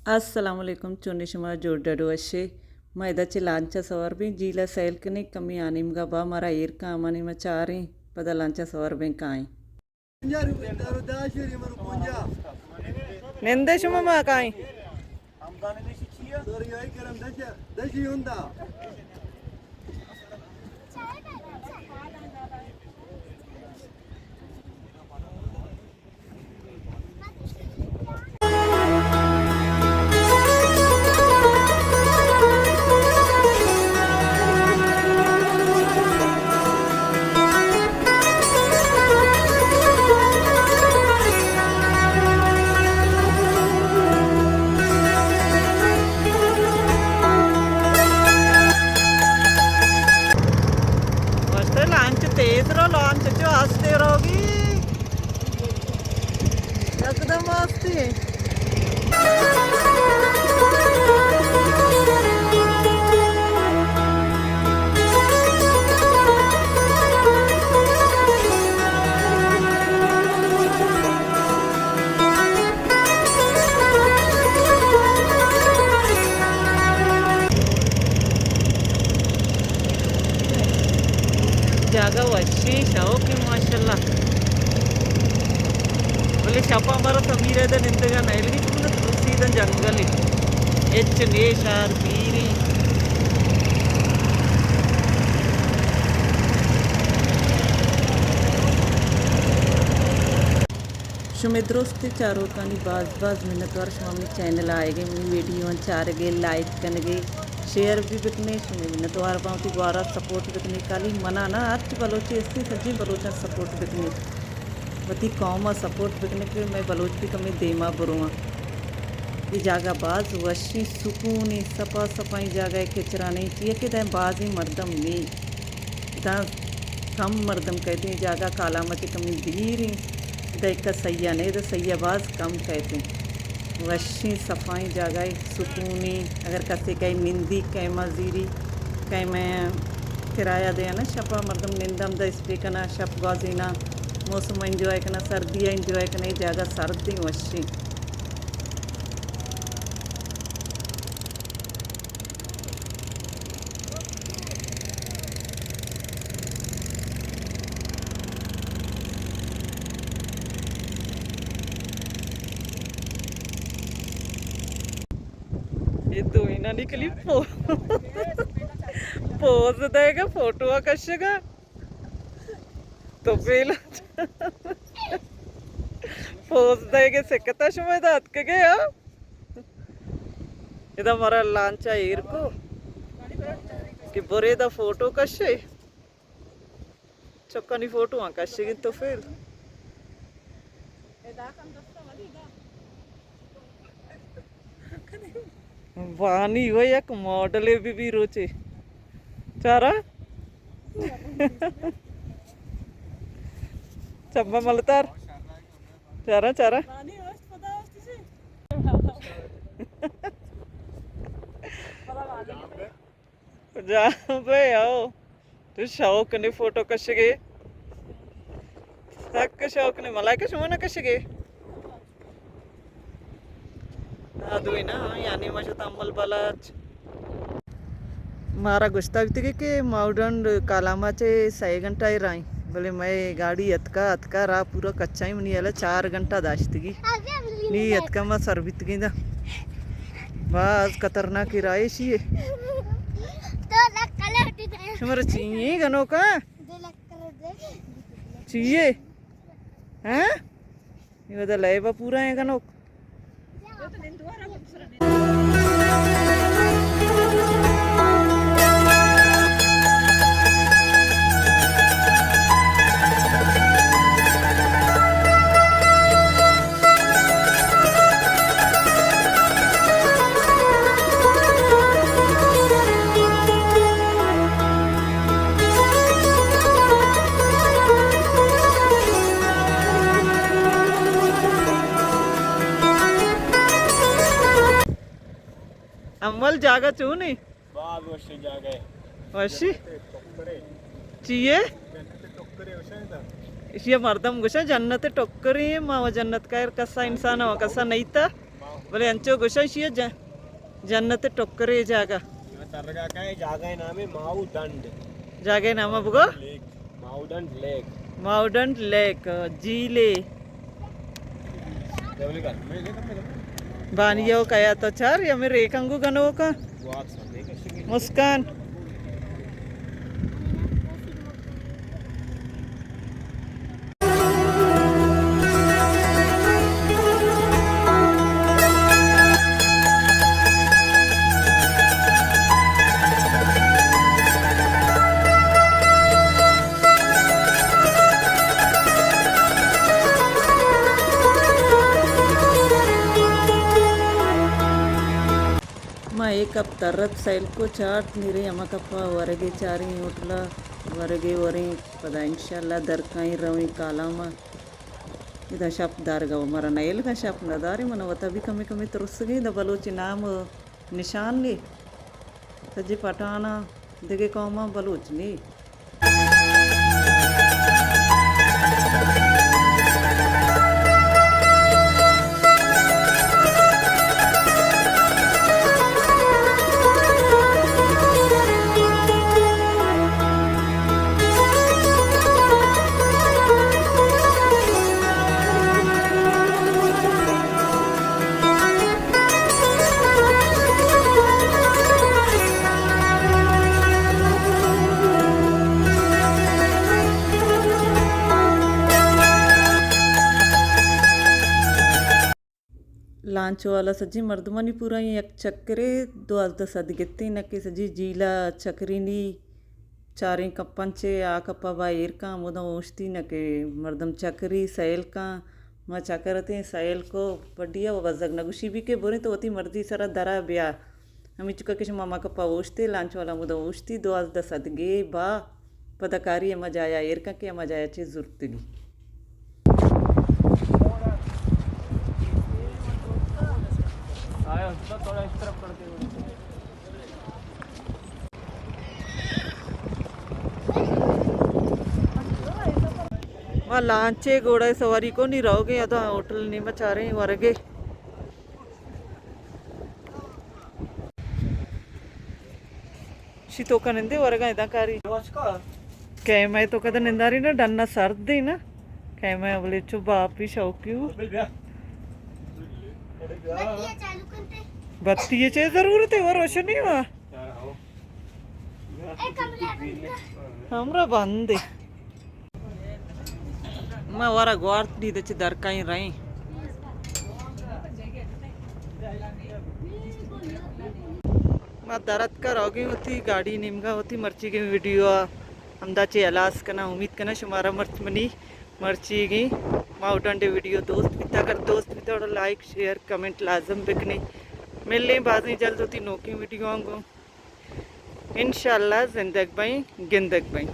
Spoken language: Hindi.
अस्सलाम वालेकुम चोनी शुमा जोडडो अशे मैदाचे लांचा सवार बी जीला सैल कने कमी आनिम गबा मारा एर का मानी मचारी पदा लांचा सवार बे काई निंदे शुमा मा काई मस्त लांच तेज रो लांच जो आस्ते रोगी एकदम आस्ते जागा वशी शौकी माशाल्लाह बोले शपा मर समीर है निंतगा नैलगी सीधा जंगल एच नेशार पीरी शुमे दोस्ती चारों कानी बाज मिनट वर्ष मम्मी चैनल आएगे मेरी वीडियो चार गे लाइक कनगे शेयर भी बिकने शुमे मिनट वार पाँति द्वारा सपोर्ट बिकने काली मना ना अर्च बलोची इसकी सज्जी बलोचा सपोर्ट बिकने बती कौमा सपोर्ट बिकने के मैं बलोच भी कमी देमा बुरुआ ये जागा बाज वशी सुकून सपा सपाई जागा खिचरा नहीं चाहिए कि तय बाज ही मर्दम में इतना कम मर्दम कहते हैं जागा काला मची कमी धीर का सैया नहीं तो सैया बाज कम कहते हैं वशी सफाई जगह सुकूनी अगर कसे कहीं निंदी कहीं मजीरी कहीं मैं किराया दे ना शपा मर्दम निंदम द स्पीकना शप गाजीना मौसम एंजॉय करना सर्दी एंजॉय करना जगह सर्दी वशी ये तो ही ना निकली पोज देगा फोटो कशेगा तो पहला पोज देगे सिकता शुमे दात के गया इधर मरा लांचा एर को कि बुरे दा फोटो कशे चक्का नी फोटो आ कशेगी तो फिर वानी वो एक मॉडल भी रोचे चारा चब्बा मलतार चारा चारा जहाँ पे आओ तो शौक ने फोटो कशगे तक शौक ने मलाई का शुमा ना कशगे ಅದು ಏನಾ ಯಾನಿ ಮಶತ ಅಂಬಲ್ ಬಲಾಚ್ मारा गुस्ता भी के माउडन कालामाचे 6 घंटा ही राई बोले मैं गाड़ी अतका रहा पूरा कच्चा ही नहीं आला 4 घंटा दाश्तगी नहीं अतका मैं सर्वित गई बस खतरनाक किराए चाहिए तुम्हारा चाहिए गनों का चाहिए हैं ये बता लाइबा पूरा है गनों अम्मल जागा चू नहीं वशी चाहिए इसी मर्दम गुशा जन्नत टोकरी मावा जन्नत का कसा इंसान हो कसा नहीं था बोले अंचो गुशाशिया जन्नत टोकरे जागा तरगा का है जागा नाम है माउडंड जागे नाम बुगो लेक माउडंड लेक माउडंड लेक जीले बानियो कया तो चार या मेरे एकंगु गनो का मुस्कान एक कप तरत सैल को चाट नीरे अमकप्पा वरगे चारी ओटला वरगे वरी पदा इंशाल्लाह दरकाई रवी कालामा इदा शप दारगाव मरा नयल का शप नदारी मन वता भी कमी कमी तुरसगे द बलोच नाम निशान ले सजी पटाना दिगे कौमा बलोच ने लांच वाला सज्जी मर्दमानी पूरा एक चक्रे दो आज सदगेत्ती नक्की सज्जी जीला चक्रीनी चारी कप्पंचे आ कप्पा बायर का मुदा ओश्ती नके मर्दम चक्री सैल का माँ चकरते सैल को बढ़िया वजग नगुशी भी के बोरे तो होती मर्दी सरा दरा ब्या हमी चुका किश मामा कप्पा ओश्ते लांच वाला मुदा ओश्ती दो आज सदगे बा पदकारी मजा आया एर का के मजा आया चे जुर्तगी थोड़ा इस तरफ करते हुए वहाँ लांचे घोड़ा सवारी को नहीं रहोगे या तो होटल नहीं मचा रहे वरगे शी तो का निंदे वरगा इदा कारी कह मैं तो कदा निंदारी ना डन्ना सर्द ही ना कह मैं बोले चु बाप ही शौक्यू बत्ती ये चाहिए जरूरत है वो रोशनी हुआ हमरा बंद है मैं वारा ग्वार्थ दी दे दर का ही रही मैं दरद कर होगी होती गाड़ी निमगा होती मर्ची की वीडियो अंदाजे अलास करना उम्मीद करना शुमारा मर्च मनी मर्ची की माउंटेन वीडियो दोस्त पिता कर दोस्त पिता और लाइक शेयर कमेंट लाजम बिकने मिलने बाद में जल्द होती नौकी वीडियो आऊँगा इंशाल्लाह जिंदगी भाई गिंदग भाई।